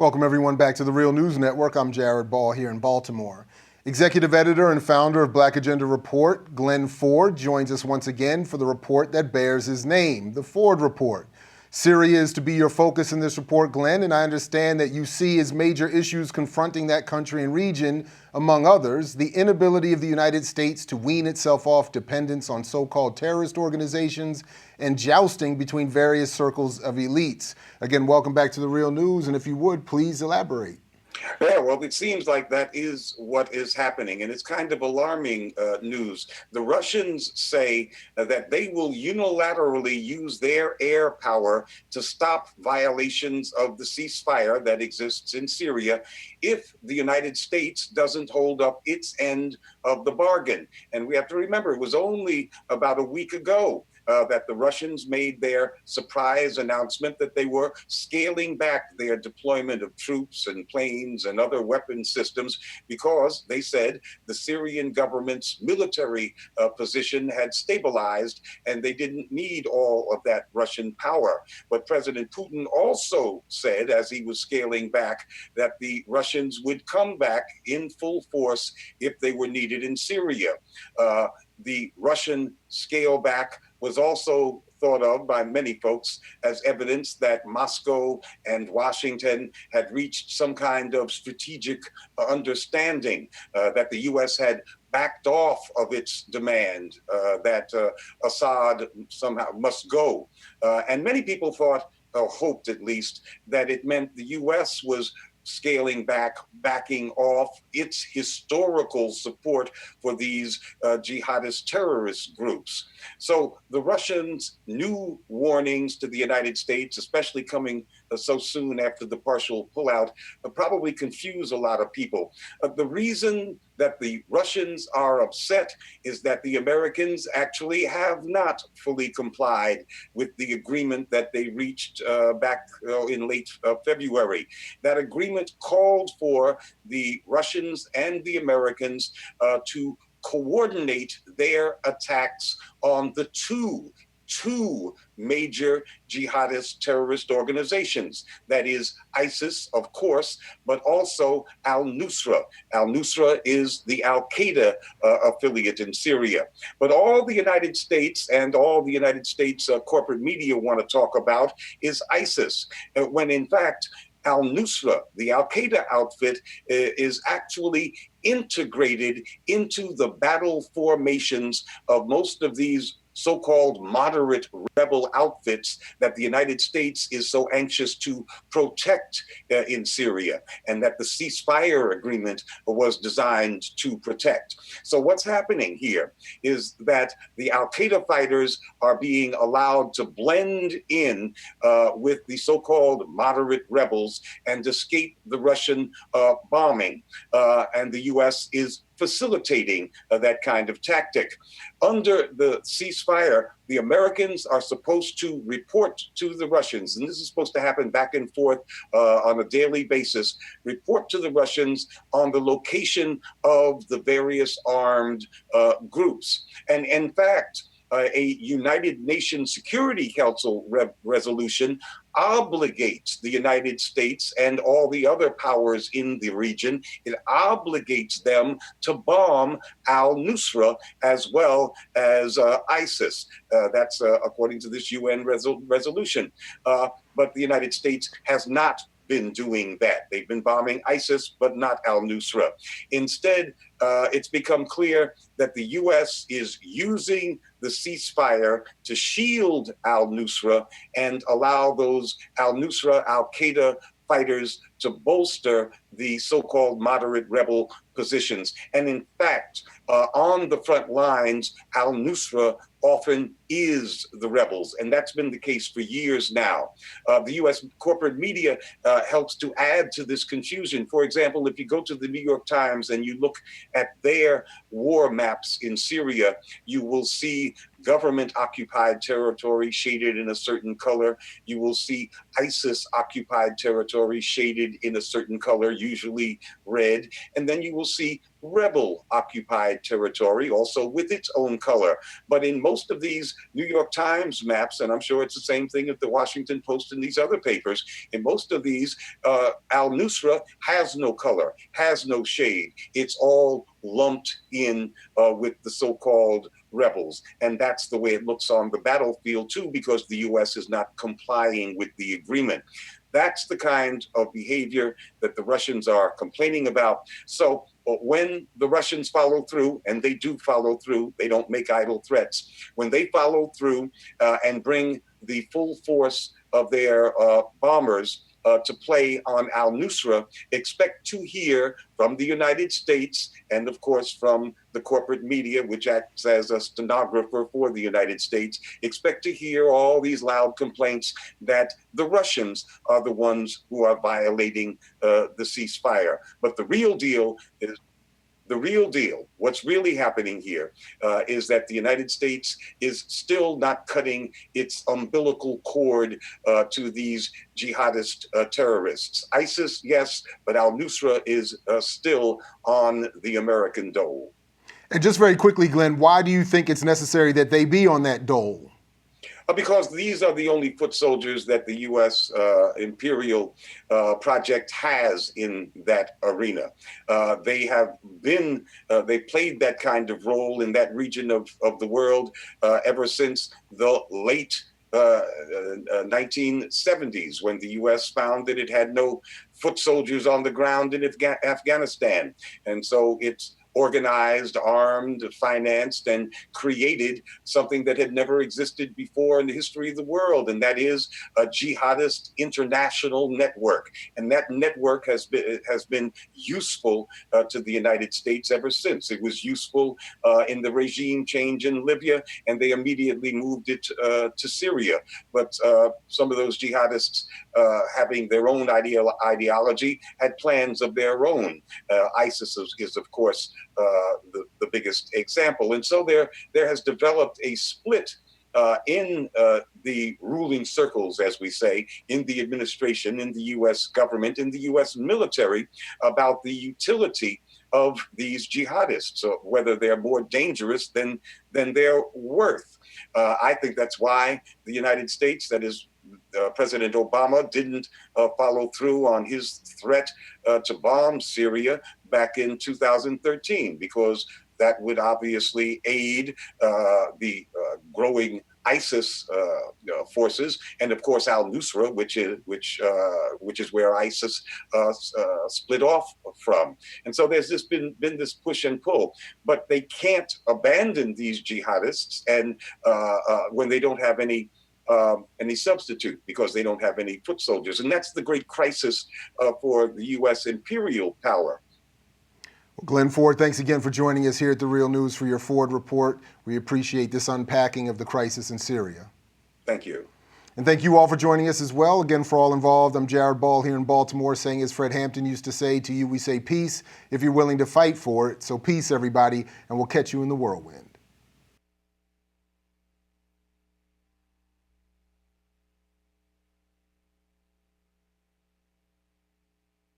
Welcome everyone back to the Real News Network. I'm Jared Ball here in Baltimore. Executive editor and founder of Black Agenda Report, Glen Ford, joins us once again for the report that bears his name, the Ford Report. Syria is to be your focus in this report, Glen, and I understand that you see as major issues confronting that country and region, among others, the inability of the United States to wean itself off dependence on so-called terrorist organizations and jousting between various circles of elites. Again, welcome back to the Real News, and if you would, please elaborate. Yeah, well, it seems like that is what is happening, and it's kind of alarming news. The Russians say that they will unilaterally use their air power to stop violations of the ceasefire that exists in Syria if the United States doesn't hold up its end of the bargain. And we have to remember, it was only about a week ago that the Russians made their surprise announcement that they were scaling back their deployment of troops and planes and other weapon systems because they said the Syrian government's military position had stabilized and they didn't need all of that Russian power. But President Putin also said, as he was scaling back, that the Russians would come back in full force if they were needed in Syria. The Russian scale back was also thought of by many folks as evidence that Moscow and Washington had reached some kind of strategic understanding, that the U.S. had backed off of its demand that Assad somehow must go. And many people thought, or hoped at least, that it meant the U.S. was scaling back, backing off its historical support for these jihadist terrorist groups. So the Russians' new warnings to the United States, especially coming so soon after the partial pullout, probably confuse a lot of people. The reason that the Russians are upset is that the Americans actually have not fully complied with the agreement that they reached back in late February. That agreement called for the Russians and the Americans to coordinate their attacks on the two major jihadist terrorist organizations. That is ISIS, of course, but also al-Nusra. Al-Nusra is the al-Qaeda affiliate in Syria. But all the United States and all the United States corporate media want to talk about is ISIS, when in fact, al-Nusra, the al-Qaeda outfit, is actually integrated into the battle formations of most of these so-called moderate rebel outfits that the United States is so anxious to protect in Syria, and that the ceasefire agreement was designed to protect. So what's happening here is that the al-Qaeda fighters are being allowed to blend in with the so-called moderate rebels and escape the Russian bombing. And the U.S. is facilitating that kind of tactic. Under the ceasefire, the Americans are supposed to report to the Russians, and this is supposed to happen back and forth on a daily basis, report to the Russians on the location of the various armed groups. And in fact, a United Nations Security Council resolution obligates the United States and all the other powers in the region. It obligates them to bomb al-Nusra as well as ISIS. That's according to this UN resolution. But the United States has not been doing that. They've been bombing ISIS, but not al-Nusra. Instead, it's become clear that the U.S. is using the ceasefire to shield al-Nusra and allow those al-Nusra, al-Qaeda fighters to bolster the so-called moderate rebel positions. And in fact, on the front lines, al-Nusra often is the rebels, and that's been the case for years now. The U.S. corporate media helps to add to this confusion. For example, if you go to the New York Times and you look at their war maps in Syria, you will see government-occupied territory shaded in a certain color. You will see ISIS-occupied territory shaded in a certain color, usually red. And then you will see rebel-occupied territory, also with its own color. But in most of these New York Times maps, and I'm sure it's the same thing at the Washington Post and these other papers, in most of these, al-Nusra has no color, has no shade. It's all lumped in with the so-called rebels. And that's the way it looks on the battlefield too, because the US is not complying with the agreement. That's the kind of behavior that the Russians are complaining about. So when the Russians follow through, and they do follow through, they don't make idle threats. When they follow through and bring the full force of their bombers to play on al-Nusra, expect to hear from the United States and, of course, from the corporate media, which acts as a stenographer for the United States, expect to hear all these loud complaints that the Russians are the ones who are violating the ceasefire. But the real deal is what's really happening here is that the United States is still not cutting its umbilical cord to these jihadist terrorists. ISIS, yes, but al-Nusra is still on the American dole. And just very quickly, Glenn, why do you think it's necessary that they be on that dole? Because these are the only foot soldiers that the U.S. Imperial project has in that arena. They have been, they played that kind of role in that region of the world ever since the late 1970s, when the U.S. found that it had no foot soldiers on the ground in Afghanistan. And so it's organized, armed, financed, and created something that had never existed before in the history of the world, and that is a jihadist international network. And that network has been useful to the United States ever since. It was useful in the regime change in Libya, and they immediately moved it to Syria. But some of those jihadists, having their own ideology, had plans of their own. ISIS is of course, the biggest example. And so there has developed a split in the ruling circles, as we say, in the administration, in the U.S. government, in the U.S. military, about the utility of these jihadists, or whether they're more dangerous than they're worth. I think that's why the United States, that is, President Obama, didn't follow through on his threat to bomb Syria back in 2013, because that would obviously aid the growing ISIS forces, and of course al-Nusra, which is where ISIS split off from. And so there's been this push and pull, but they can't abandon these jihadists, and when they don't have any substitute, because they don't have any foot soldiers. And that's the great crisis for the U.S. imperial power. Well, Glen Ford, thanks again for joining us here at The Real News for your Ford Report. We appreciate this unpacking of the crisis in Syria. Thank you. And thank you all for joining us as well. Again, for all involved, I'm Jared Ball here in Baltimore, saying, as Fred Hampton used to say, to you we say peace if you're willing to fight for it. So peace, everybody, and we'll catch you in the whirlwind.